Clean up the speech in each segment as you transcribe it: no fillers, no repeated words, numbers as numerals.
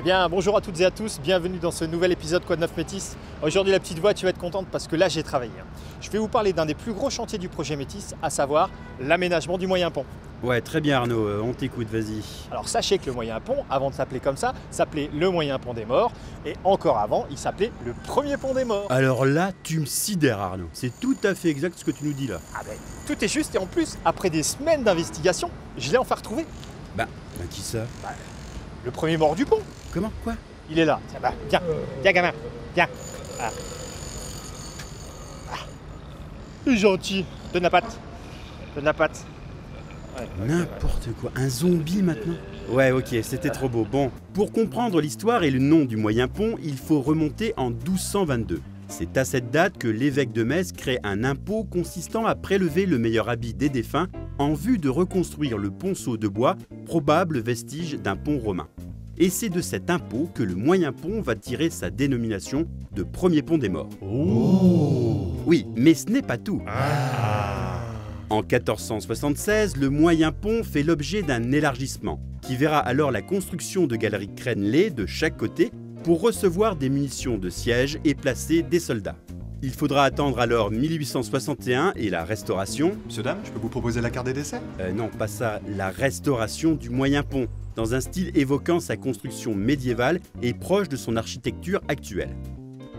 Eh bien, bonjour à toutes et à tous, bienvenue dans ce nouvel épisode Quoi de neuf Métis. Aujourd'hui, la petite voix, tu vas être contente parce que là, j'ai travaillé. Je vais vous parler d'un des plus gros chantiers du projet Métis, à savoir l'aménagement du moyen pont. Ouais, très bien Arnaud, on t'écoute, vas-y. Alors sachez que le moyen pont, avant de s'appeler comme ça, s'appelait le moyen pont des morts, et encore avant, il s'appelait le premier pont des morts. Alors là, tu me sidères Arnaud, c'est tout à fait exact ce que tu nous dis là. Ah ben, tout est juste, et en plus, après des semaines d'investigation, je l'ai enfin retrouvé. Bah, qui ça? Le premier mort du pont. Comment? Quoi? Il est là. Tiens, bah, viens gamin, viens. Ah. Il est gentil. Donne la patte. Donne la patte. Ouais, N'importe quoi, un zombie maintenant? Ouais, ok, c'était trop beau. Bon, pour comprendre l'histoire et le nom du moyen pont, il faut remonter en 1222. C'est à cette date que l'évêque de Metz crée un impôt consistant à prélever le meilleur habit des défunts en vue de reconstruire le ponceau de bois, probable vestige d'un pont romain. Et c'est de cet impôt que le moyen pont va tirer sa dénomination de premier pont des morts. Oh. Oui, mais ce n'est pas tout. En 1476, le moyen pont fait l'objet d'un élargissement, qui verra alors la construction de galeries crénelées de chaque côté pour recevoir des munitions de siège et placer des soldats. Il faudra attendre alors 1861 et la restauration. Monsieur, dame, je peux vous proposer la carte des décès? Non, pas ça, la restauration du moyen pont, dans un style évoquant sa construction médiévale et proche de son architecture actuelle.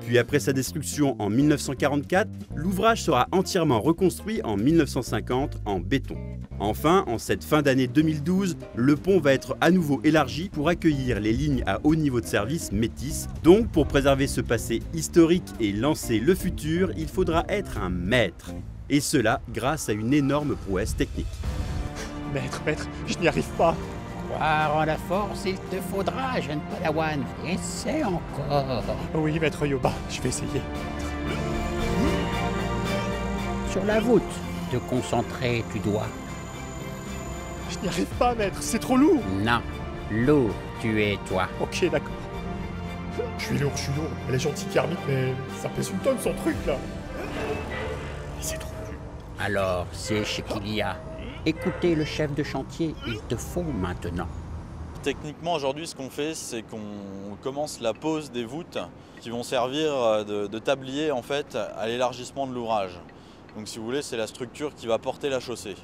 Puis après sa destruction en 1944, l'ouvrage sera entièrement reconstruit en 1950 en béton. Enfin, en cette fin d'année 2012, le pont va être à nouveau élargi pour accueillir les lignes à haut niveau de service Métis. Donc, pour préserver ce passé historique et lancer le futur, il faudra être un maître. Et cela grâce à une énorme prouesse technique. Maître, je n'y arrive pas. Croire en la force, il te faudra, jeune Padawan. Essaie encore. Oui, maître Yoba, je vais essayer. Sur la voûte, te concentrer, tu dois. Je n'y arrive pas, maître, c'est trop lourd. Non, lourd, tu es toi. Ok, d'accord. Je suis lourd. Elle est gentille, Kermit, mais ça pèse une tonne son truc, là. C'est trop dur. Alors, c'est chez Kilia. Écoutez le chef de chantier, il te faut maintenant. Techniquement, aujourd'hui, ce qu'on fait, c'est qu'on commence la pose des voûtes qui vont servir de tablier en fait, à l'élargissement de l'ouvrage. Donc si vous voulez, c'est la structure qui va porter la chaussée.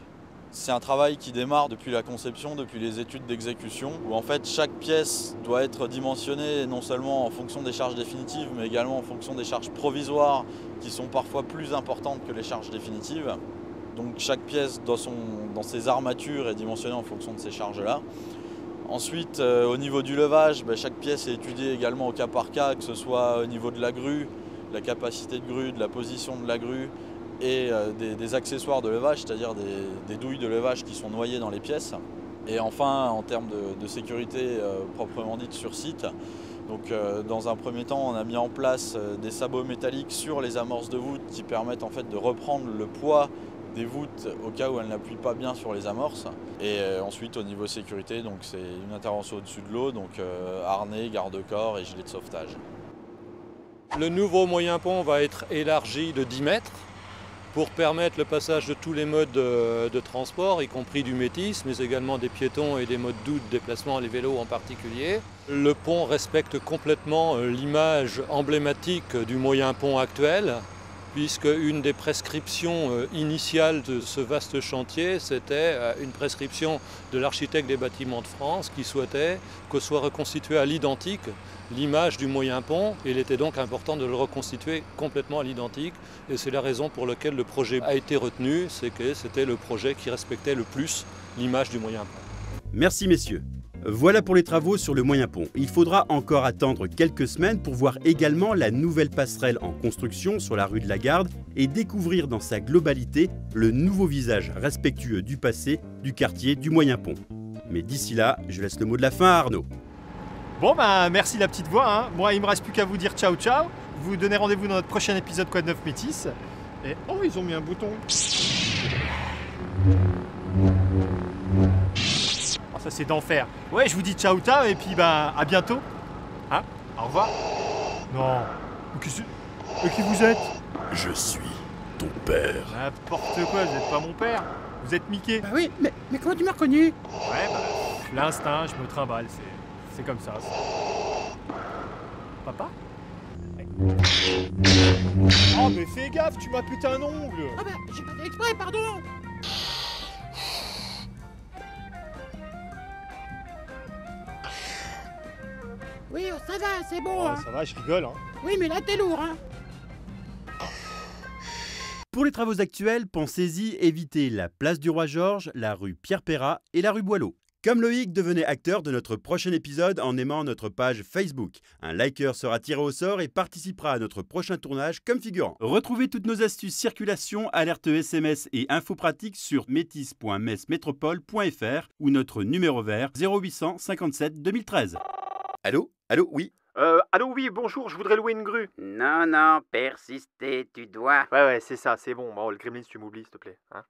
C'est un travail qui démarre depuis la conception, depuis les études d'exécution, où en fait chaque pièce doit être dimensionnée non seulement en fonction des charges définitives, mais également en fonction des charges provisoires qui sont parfois plus importantes que les charges définitives. Donc chaque pièce dans ses armatures est dimensionnée en fonction de ces charges-là. Ensuite, au niveau du levage, chaque pièce est étudiée également au cas par cas, que ce soit au niveau de la grue, la capacité de grue, de la position de la grue et des accessoires de levage, c'est-à-dire des douilles de levage qui sont noyées dans les pièces. Et enfin, en termes de sécurité proprement dite sur site, donc, dans un premier temps, on a mis en place des sabots métalliques sur les amorces de voûte qui permettent en fait de reprendre le poids des voûtes au cas où elles n'appuient pas bien sur les amorces. Et ensuite au niveau sécurité, donc c'est une intervention au-dessus de l'eau, donc harnais, garde-corps et gilet de sauvetage. Le nouveau moyen pont va être élargi de 10 mètres pour permettre le passage de tous les modes de transport, y compris du Métis, mais également des piétons et des modes doux de déplacement, les vélos en particulier. Le pont respecte complètement l'image emblématique du moyen pont actuel, puisque une des prescriptions initiales de ce vaste chantier, c'était une prescription de l'architecte des bâtiments de France qui souhaitait que soit reconstitué à l'identique l'image du moyen pont. Il était donc important de le reconstituer complètement à l'identique, et c'est la raison pour laquelle le projet a été retenu, c'est que c'était le projet qui respectait le plus l'image du moyen pont. Merci messieurs. Voilà pour les travaux sur le moyen pont. Il faudra encore attendre quelques semaines pour voir également la nouvelle passerelle en construction sur la rue de la Garde et découvrir dans sa globalité le nouveau visage respectueux du passé du quartier du moyen pont. Mais d'ici là, je laisse le mot de la fin à Arnaud. Bon, merci la petite voix, hein. Moi, il me reste plus qu'à vous dire ciao ciao. Vous donnez rendez-vous dans notre prochain épisode Quoi de neuf Métis. Et oh, ils ont mis un bouton. Ça c'est d'enfer. Ouais, je vous dis ciao ciao et puis à bientôt. Hein? Au revoir. Non. Qui vous êtes? Je suis ton père. N'importe quoi, vous n'êtes pas mon père. Vous êtes Mickey. Bah oui, mais comment tu m'as reconnu? Ouais, l'instinct, je me trimballe, c'est comme ça. Papa? Oh mais fais gaffe, tu m'as pété un ongle! Ah bah, j'ai pas fait exprès, pardon. Oui, ça va, c'est bon. Oh, Hein. ça va, je rigole. Hein. Oui, mais là, t'es lourd, hein. Pour les travaux actuels, pensez-y, évitez la place du Roi Georges, la rue Pierre Perrat et la rue Boileau. Comme Loïc, devenez acteur de notre prochain épisode en aimant notre page Facebook. Un liker sera tiré au sort et participera à notre prochain tournage comme figurant. Retrouvez toutes nos astuces circulation, alertes SMS et infos pratiques sur métis.messmetropole.fr ou notre numéro vert 0800 57 2013. Allô? Allô? Oui? Allô, oui, bonjour, je voudrais louer une grue. Non, persister, tu dois. Ouais, c'est ça, c'est bon. Bon, le Gremlins, tu m'oublies, s'il te plaît. Hein.